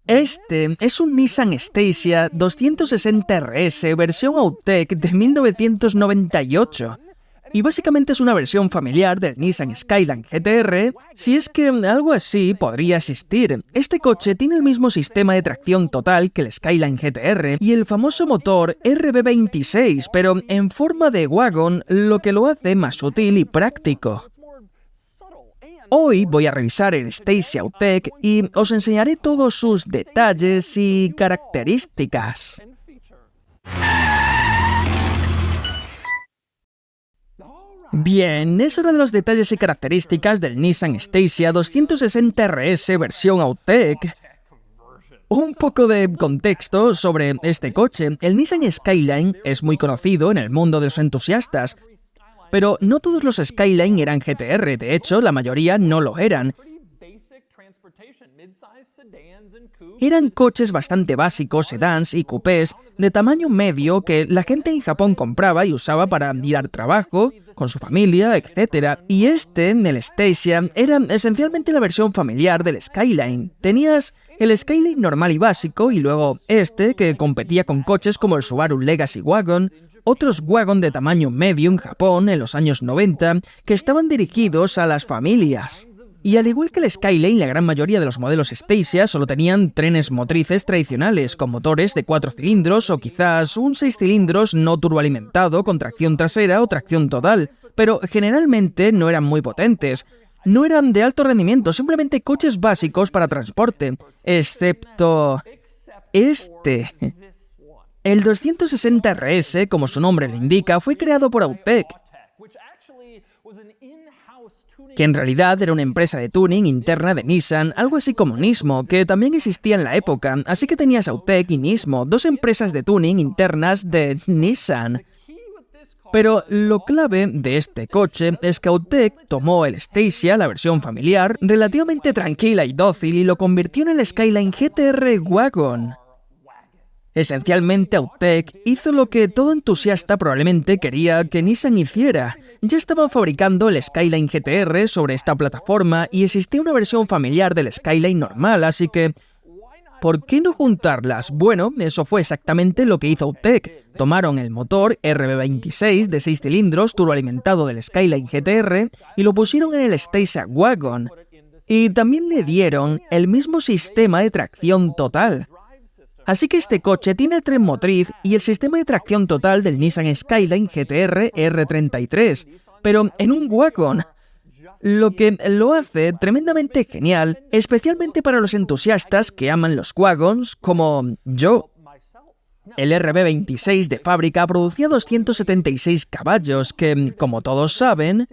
Este es un Nissan Stacia 260 RS versión Outtech de 1998. Y básicamente es una versión familiar del Nissan Skyline GT-R, si es que algo así podría existir. Este coche tiene el mismo sistema de tracción total que el Skyline GT-R y el famoso motor RB26, pero en forma de wagon, lo que lo hace más útil y práctico. Hoy voy a revisar el Stacia Outtech y os enseñaré todos sus detalles y características. Bien, es hora de los detalles y características del Nissan Stacia 260 RS versión Outtech. Un poco de contexto sobre este coche. El Nissan Skyline es muy conocido en el mundo de los entusiastas, pero no todos los Skyline eran GT-R, de hecho, la mayoría no lo eran. Eran coches bastante básicos, sedans y coupés de tamaño medio que la gente en Japón compraba y usaba para ir al trabajo, con su familia, etc. Y el Stacia, era esencialmente la versión familiar del Skyline. Tenías el Skyline normal y básico y luego que competía con coches como el Subaru Legacy Wagon, otros wagon de tamaño medio en Japón en los años 90 que estaban dirigidos a las familias. Y al igual que el Skyline, la gran mayoría de los modelos Stacia solo tenían trenes motrices tradicionales con motores de 4 cilindros o quizás un 6 cilindros no turboalimentado con tracción trasera o tracción total, pero generalmente no eran muy potentes. No eran de alto rendimiento, simplemente coches básicos para transporte, excepto este. El 260 RS, como su nombre le indica, fue creado por Outtech, que en realidad era una empresa de tuning interna de Nissan, algo así como Nismo, que también existía en la época, así que tenías Outtech y Nismo, dos empresas de tuning internas de Nissan. Pero lo clave de este coche es que Outtech tomó el Stacia, la versión familiar, relativamente tranquila y dócil, y lo convirtió en el Skyline GT-R Wagon. Esencialmente, Outtech hizo lo que todo entusiasta probablemente quería que Nissan hiciera. Ya estaban fabricando el Skyline GT-R sobre esta plataforma y existía una versión familiar del Skyline normal, así que ¿por qué no juntarlas? Bueno, eso fue exactamente lo que hizo Outtech. Tomaron el motor RB26 de 6 cilindros turboalimentado del Skyline GT-R y lo pusieron en el Stacia Wagon. Y también le dieron el mismo sistema de tracción total. Así que este coche tiene el tren motriz y el sistema de tracción total del Nissan Skyline GT-R R33, pero en un wagon, lo que lo hace tremendamente genial, especialmente para los entusiastas que aman los wagons, como yo. El RB26 de fábrica producía 276 caballos, que, como todos saben,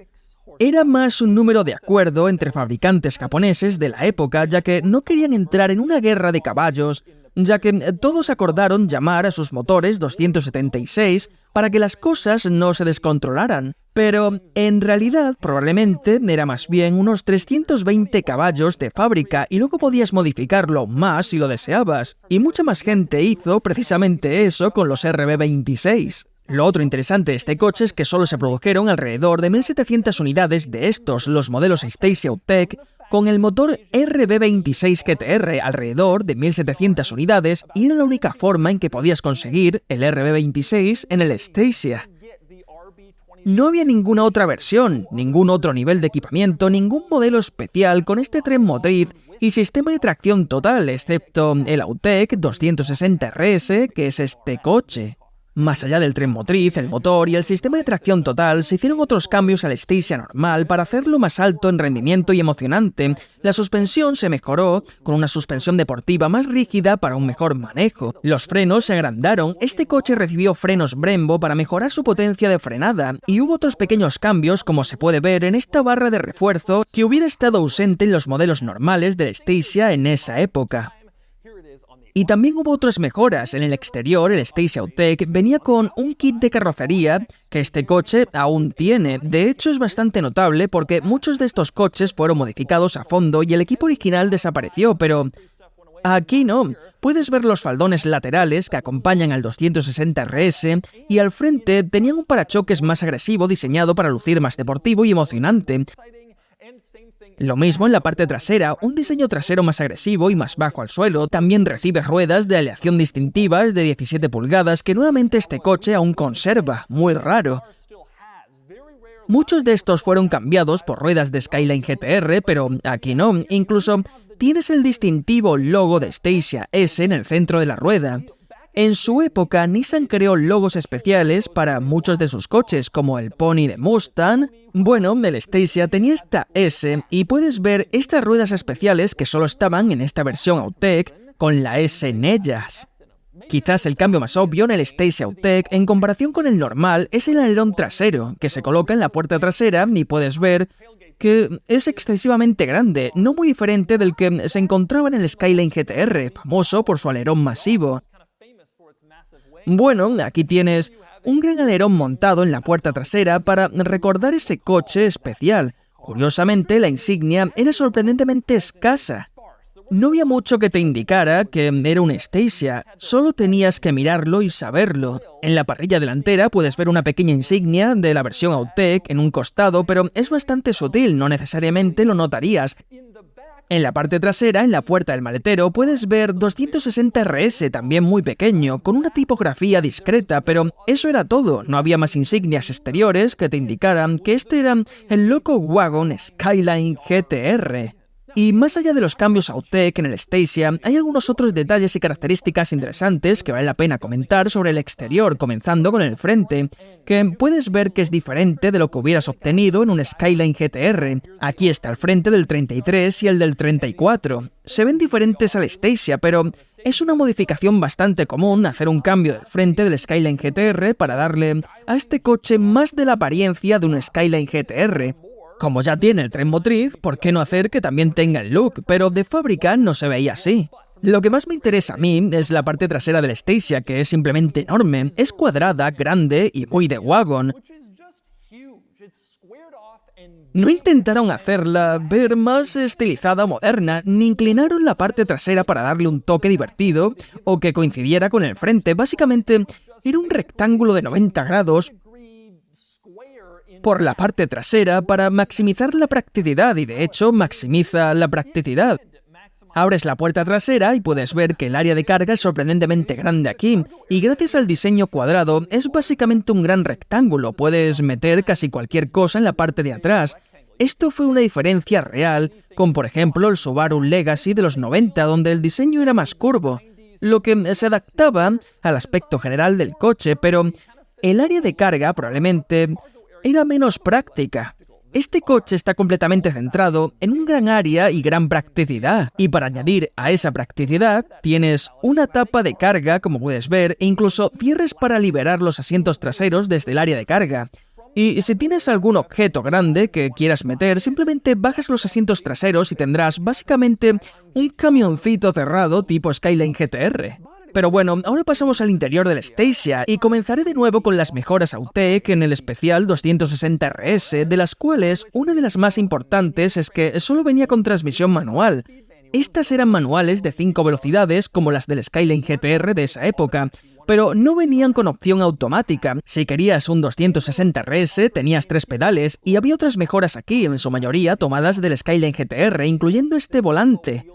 era más un número de acuerdo entre fabricantes japoneses de la época, ya que no querían entrar en una guerra de caballos, ya que todos acordaron llamar a sus motores 276 para que las cosas no se descontrolaran. Pero, en realidad, probablemente era más bien unos 320 caballos de fábrica y luego podías modificarlo más si lo deseabas. Y mucha más gente hizo precisamente eso con los RB26. Lo otro interesante de este coche es que solo se produjeron alrededor de 1.700 unidades de estos, los modelos Stacia Outtech, con el motor RB26 GT-R alrededor de 1.700 unidades y era la única forma en que podías conseguir el RB26 en el Stacia. No había ninguna otra versión, ningún otro nivel de equipamiento, ningún modelo especial con este tren motriz y sistema de tracción total, excepto el Outtech 260 RS, que es este coche. Más allá del tren motriz, el motor y el sistema de tracción total, se hicieron otros cambios al Stacia normal para hacerlo más alto en rendimiento y emocionante. La suspensión se mejoró con una suspensión deportiva más rígida para un mejor manejo. Los frenos se agrandaron, este coche recibió frenos Brembo para mejorar su potencia de frenada, y hubo otros pequeños cambios como se puede ver en esta barra de refuerzo que hubiera estado ausente en los modelos normales del Stacia en esa época. Y también hubo otras mejoras. En el exterior, el Stacia Outtech venía con un kit de carrocería que este coche aún tiene. De hecho, es bastante notable porque muchos de estos coches fueron modificados a fondo y el equipo original desapareció, pero aquí no. Puedes ver los faldones laterales que acompañan al 260 RS y al frente tenían un parachoques más agresivo diseñado para lucir más deportivo y emocionante. Lo mismo en la parte trasera, un diseño trasero más agresivo y más bajo al suelo. También recibe ruedas de aleación distintivas de 17 pulgadas que nuevamente este coche aún conserva, muy raro. Muchos de estos fueron cambiados por ruedas de Skyline GTR, pero aquí no. Incluso tienes el distintivo logo de Stacia S en el centro de la rueda. En su época, Nissan creó logos especiales para muchos de sus coches, como el Pony de Mustang. Bueno, el Stacia tenía esta S y puedes ver estas ruedas especiales que solo estaban en esta versión Outtech con la S en ellas. Quizás el cambio más obvio en el Stacia Outtech en comparación con el normal es el alerón trasero, que se coloca en la puerta trasera y puedes ver que es excesivamente grande, no muy diferente del que se encontraba en el Skyline GTR, famoso por su alerón masivo. Bueno, aquí tienes un gran alerón montado en la puerta trasera para recordar ese coche especial. Curiosamente, la insignia era sorprendentemente escasa. No había mucho que te indicara que era un Stacia, solo tenías que mirarlo y saberlo. En la parrilla delantera puedes ver una pequeña insignia de la versión Outtech en un costado, pero es bastante sutil, no necesariamente lo notarías. En la parte trasera, en la puerta del maletero, puedes ver 260 RS, también muy pequeño, con una tipografía discreta, pero eso era todo, no había más insignias exteriores que te indicaran que este era el Loco Wagon Skyline GTR. Y más allá de los cambios Outtech en el Stacia, hay algunos otros detalles y características interesantes que vale la pena comentar sobre el exterior, comenzando con el frente, que puedes ver que es diferente de lo que hubieras obtenido en un Skyline GTR. Aquí está el frente del 33 y el del 34. Se ven diferentes al Stacia, pero es una modificación bastante común hacer un cambio del frente del Skyline GTR para darle a este coche más de la apariencia de un Skyline GTR. Como ya tiene el tren motriz, ¿por qué no hacer que también tenga el look? Pero de fábrica no se veía así. Lo que más me interesa a mí es la parte trasera del Stacia, que es simplemente enorme. Es cuadrada, grande y muy de wagon. No intentaron hacerla ver más estilizada o moderna, ni inclinaron la parte trasera para darle un toque divertido o que coincidiera con el frente. Básicamente, era un rectángulo de 90 grados por la parte trasera para maximizar la practicidad y de hecho maximiza la practicidad. Abres la puerta trasera y puedes ver que el área de carga es sorprendentemente grande aquí, y gracias al diseño cuadrado es básicamente un gran rectángulo, puedes meter casi cualquier cosa en la parte de atrás. Esto fue una diferencia real con por ejemplo el Subaru Legacy de los 90, donde el diseño era más curvo, lo que se adaptaba al aspecto general del coche, pero el área de carga probablemente era menos práctica. Este coche está completamente centrado en un gran área y gran practicidad. Y para añadir a esa practicidad, tienes una tapa de carga, como puedes ver, e incluso cierres para liberar los asientos traseros desde el área de carga. Y si tienes algún objeto grande que quieras meter, simplemente bajas los asientos traseros y tendrás básicamente un camioncito cerrado tipo Skyline GTR. Pero bueno, ahora pasamos al interior del Stacia y comenzaré de nuevo con las mejoras Outtech en el especial 260 RS, de las cuales una de las más importantes es que solo venía con transmisión manual. Estas eran manuales de 5 velocidades como las del Skyline GTR de esa época, pero no venían con opción automática. Si querías un 260 RS tenías 3 pedales y había otras mejoras aquí, en su mayoría tomadas del Skyline GTR, incluyendo este volante.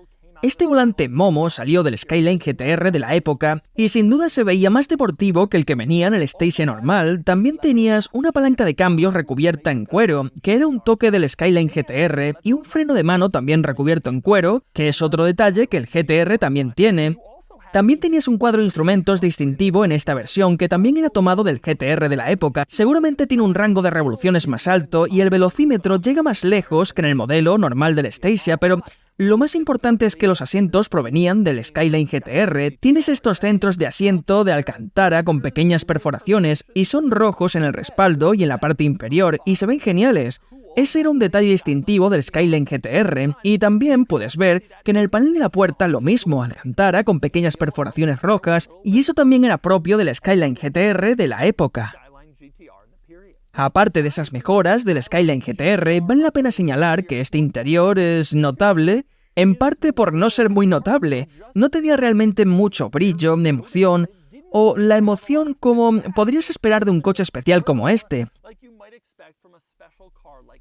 Este volante Momo salió del Skyline GTR de la época y sin duda se veía más deportivo que el que venía en el Stacia normal. También tenías una palanca de cambios recubierta en cuero, que era un toque del Skyline GTR, y un freno de mano también recubierto en cuero, que es otro detalle que el GTR también tiene. También tenías un cuadro de instrumentos distintivo en esta versión que también era tomado del GTR de la época. Seguramente tiene un rango de revoluciones más alto y el velocímetro llega más lejos que en el modelo normal del Stacia, pero lo más importante es que los asientos provenían del Skyline GTR. Tienes estos centros de asiento de alcantara con pequeñas perforaciones y son rojos en el respaldo y en la parte inferior y se ven geniales. Ese era un detalle distintivo del Skyline GTR, y también puedes ver que en el panel de la puerta lo mismo, alcantara con pequeñas perforaciones rojas, y eso también era propio del Skyline GTR de la época. Aparte de esas mejoras del Skyline GTR, vale la pena señalar que este interior es notable, en parte por no ser muy notable. No tenía realmente mucho brillo, emoción, o la emoción como podrías esperar de un coche especial como este.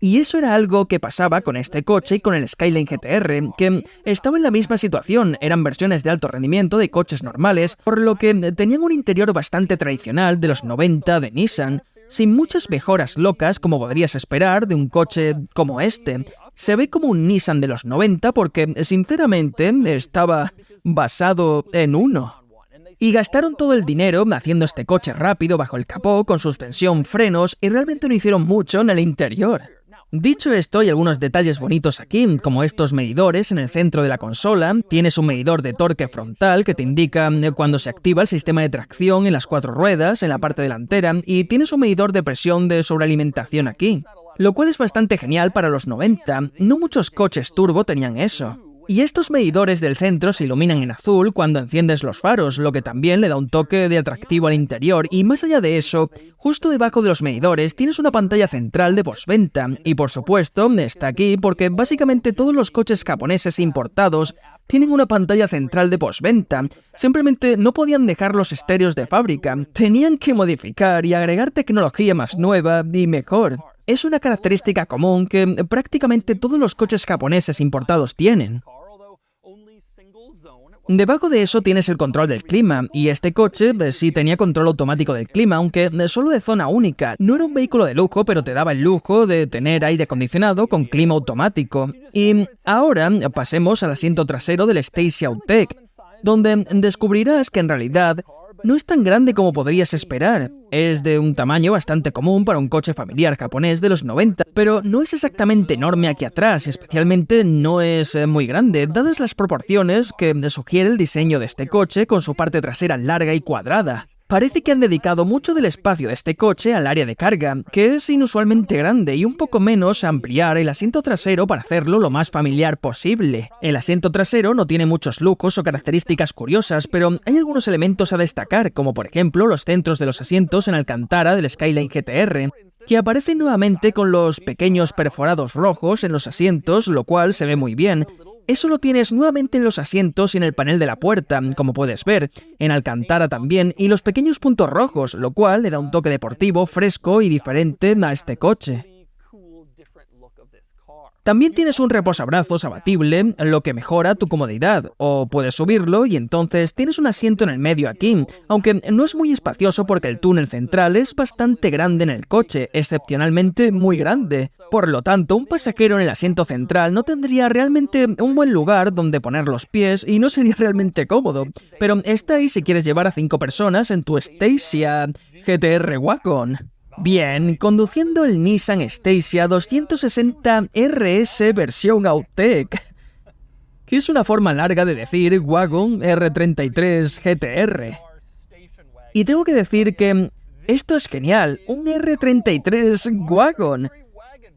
Y eso era algo que pasaba con este coche y con el Skyline GTR, que estaba en la misma situación, eran versiones de alto rendimiento de coches normales, por lo que tenían un interior bastante tradicional de los 90 de Nissan, sin muchas mejoras locas como podrías esperar de un coche como este. Se ve como un Nissan de los 90 porque, sinceramente, estaba basado en uno. Y gastaron todo el dinero haciendo este coche rápido bajo el capó, con suspensión, frenos, y realmente no hicieron mucho en el interior. Dicho esto, hay algunos detalles bonitos aquí, como estos medidores en el centro de la consola. Tienes un medidor de torque frontal que te indica cuando se activa el sistema de tracción en las 4 ruedas, en la parte delantera, y tienes un medidor de presión de sobrealimentación aquí, lo cual es bastante genial para los 90. No muchos coches turbo tenían eso. Y estos medidores del centro se iluminan en azul cuando enciendes los faros, lo que también le da un toque de atractivo al interior. Y más allá de eso, justo debajo de los medidores tienes una pantalla central de postventa. Y por supuesto, está aquí porque básicamente todos los coches japoneses importados tienen una pantalla central de postventa. Simplemente no podían dejar los estéreos de fábrica. Tenían que modificar y agregar tecnología más nueva y mejor. Es una característica común que prácticamente todos los coches japoneses importados tienen. Debajo de eso tienes el control del clima, y este coche sí tenía control automático del clima, aunque solo de zona única. No era un vehículo de lujo, pero te daba el lujo de tener aire acondicionado con clima automático. Y ahora pasemos al asiento trasero del Stacia Autech, donde descubrirás que en realidad no es tan grande como podrías esperar. Es de un tamaño bastante común para un coche familiar japonés de los 90, pero no es exactamente enorme aquí atrás, especialmente no es muy grande, dadas las proporciones que sugiere el diseño de este coche con su parte trasera larga y cuadrada. Parece que han dedicado mucho del espacio de este coche al área de carga, que es inusualmente grande, y un poco menos a ampliar el asiento trasero para hacerlo lo más familiar posible. El asiento trasero no tiene muchos lujos o características curiosas, pero hay algunos elementos a destacar, como por ejemplo los centros de los asientos en alcantara del Skyline GTR, que aparecen nuevamente con los pequeños perforados rojos en los asientos, lo cual se ve muy bien. Eso lo tienes nuevamente en los asientos y en el panel de la puerta, como puedes ver, en alcantara también, y los pequeños puntos rojos, lo cual le da un toque deportivo, fresco y diferente a este coche. También tienes un reposabrazos abatible, lo que mejora tu comodidad, o puedes subirlo y entonces tienes un asiento en el medio aquí, aunque no es muy espacioso porque el túnel central es bastante grande en el coche, excepcionalmente muy grande. Por lo tanto, un pasajero en el asiento central no tendría realmente un buen lugar donde poner los pies y no sería realmente cómodo, pero está ahí si quieres llevar a 5 personas en tu Stacia GTR Wagon. Bien, conduciendo el Nissan Stacia 260 RS versión Autech, que es una forma larga de decir Wagon R33 GTR. Y tengo que decir que esto es genial, un R33 Wagon.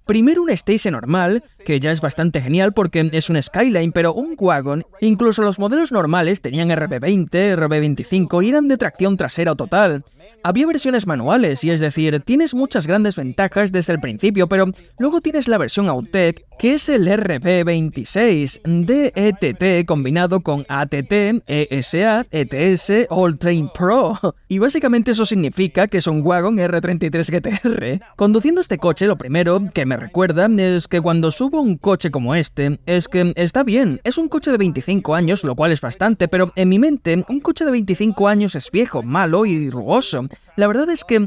Primero un Stacia normal, que ya es bastante genial porque es un Skyline, pero un Wagon, incluso los modelos normales tenían RB20, RB25 y eran de tracción trasera total. Había versiones manuales, y es decir, tienes muchas grandes ventajas desde el principio, pero luego tienes la versión Autech, que es el RB26 DETT combinado con ATT, ESA, ETS, All Train Pro. Y básicamente eso significa que es un Wagon R33 GTR. Conduciendo este coche, lo primero que me recuerda es que cuando subo un coche como este, es que está bien, es un coche de 25 años, lo cual es bastante, pero en mi mente, un coche de 25 años es viejo, malo y rugoso. La verdad es que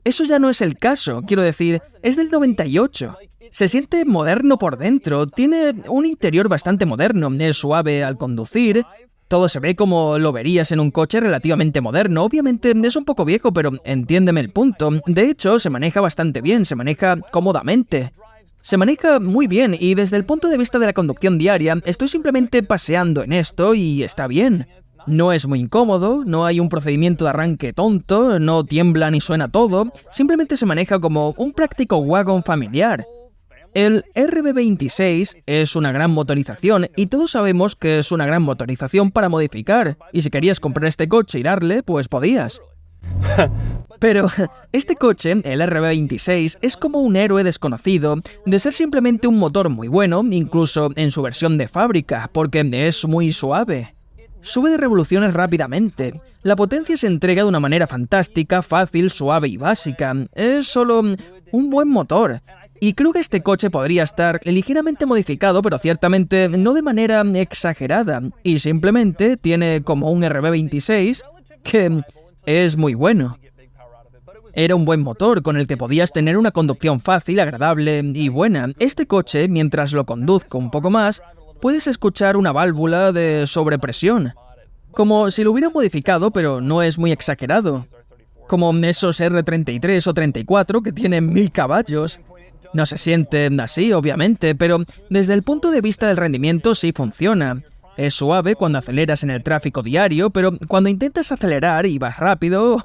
eso ya no es el caso, quiero decir, es del 98. Se siente moderno por dentro, tiene un interior bastante moderno, es suave al conducir, todo se ve como lo verías en un coche relativamente moderno. Obviamente es un poco viejo, pero entiéndeme el punto. De hecho, se maneja bastante bien, se maneja cómodamente. Se maneja muy bien y desde el punto de vista de la conducción diaria, estoy simplemente paseando en esto y está bien. No es muy incómodo, no hay un procedimiento de arranque tonto, no tiembla ni suena todo, simplemente se maneja como un práctico wagon familiar. El RB26 es una gran motorización y todos sabemos que es una gran motorización para modificar, y si querías comprar este coche y darle, pues podías. Pero este coche, el RB26, es como un héroe desconocido de ser simplemente un motor muy bueno, incluso en su versión de fábrica, porque es muy suave. Sube de revoluciones rápidamente. La potencia se entrega de una manera fantástica, fácil, suave y básica. Es solo un buen motor. Y creo que este coche podría estar ligeramente modificado, pero ciertamente no de manera exagerada, y simplemente tiene como un RB26 que es muy bueno. Era un buen motor con el que podías tener una conducción fácil, agradable y buena. Este coche, mientras lo conduzco un poco más, puedes escuchar una válvula de sobrepresión, como si lo hubiera modificado, pero no es muy exagerado. Como esos R33 o 34 que tienen 1000 caballos. No se siente así, obviamente, pero desde el punto de vista del rendimiento sí funciona. Es suave cuando aceleras en el tráfico diario, pero cuando intentas acelerar y vas rápido...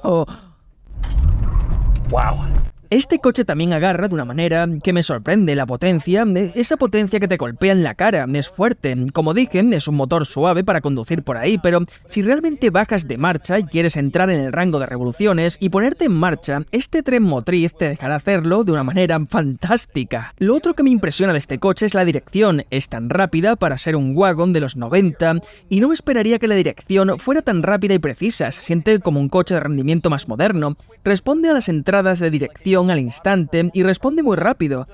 ¡Wow! Este coche también agarra de una manera que me sorprende la potencia, esa potencia que te golpea en la cara, es fuerte. Como dije, es un motor suave para conducir por ahí, pero si realmente bajas de marcha y quieres entrar en el rango de revoluciones y ponerte en marcha, este tren motriz te dejará hacerlo de una manera fantástica. Lo otro que me impresiona de este coche es la dirección. Es tan rápida para ser un wagon de los 90 y no me esperaría que la dirección fuera tan rápida y precisa. Se siente como un coche de rendimiento más moderno. Responde a las entradas de dirección al instante y responde muy rápido.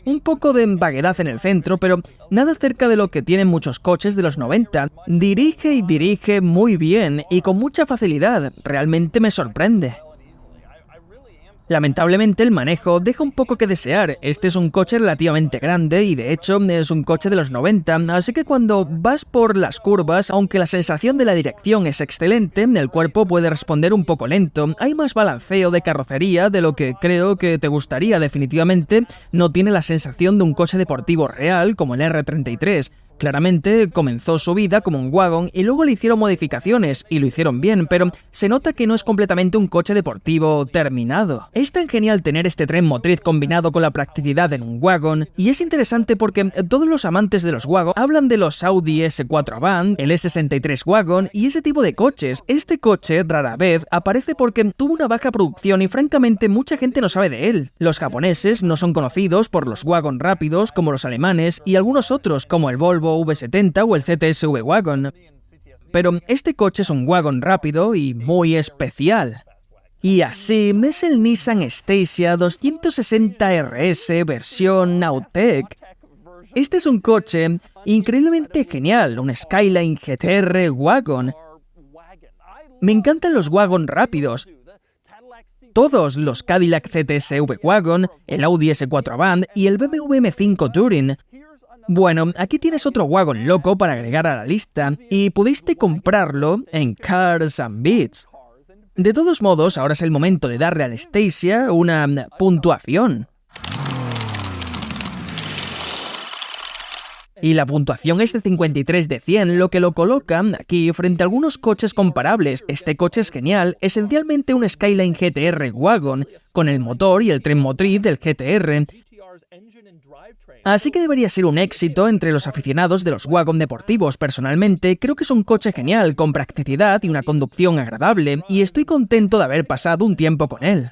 Un poco de vaguedad en el centro, pero nada cerca de lo que tienen muchos coches de los 90. Dirige y dirige muy bien y con mucha facilidad. Realmente me sorprende. Lamentablemente el manejo deja un poco que desear. Este es un coche relativamente grande y de hecho es un coche de los 90, así que cuando vas por las curvas, aunque la sensación de la dirección es excelente, el cuerpo puede responder un poco lento. Hay más balanceo de carrocería de lo que creo que te gustaría. Definitivamente no tiene la sensación de un coche deportivo real como el R33. Claramente comenzó su vida como un wagon y luego le hicieron modificaciones y lo hicieron bien, pero se nota que no es completamente un coche deportivo terminado. Es tan genial tener este tren motriz combinado con la practicidad en un wagon, y es interesante porque todos los amantes de los wagon hablan de los Audi S4 Avant, el S63 Wagon y ese tipo de coches. Este coche rara vez aparece porque tuvo una baja producción y francamente mucha gente no sabe de él. Los japoneses no son conocidos por los wagon rápidos como los alemanes y algunos otros como el Volvo V70 o el CTSV Wagon. Pero este coche es un wagon rápido y muy especial. Y así es el Nissan Stacia 260 RS versión Nowtec. Este es un coche increíblemente genial, un Skyline GTR Wagon. Me encantan los wagon rápidos. Todos los Cadillac CTSV Wagon, el Audi S4 Avant y el BMW M5 Touring. Bueno, aquí tienes otro wagon loco para agregar a la lista, y pudiste comprarlo en Cars and Beats. De todos modos, ahora es el momento de darle al Stacia una puntuación. Y la puntuación es de 53 de 100, lo que lo coloca aquí frente a algunos coches comparables. Este coche es genial, esencialmente un Skyline GTR Wagon, con el motor y el tren motriz del GTR. Así que debería ser un éxito entre los aficionados de los wagon deportivos. Personalmente, creo que es un coche genial, con practicidad y una conducción agradable, y estoy contento de haber pasado un tiempo con él.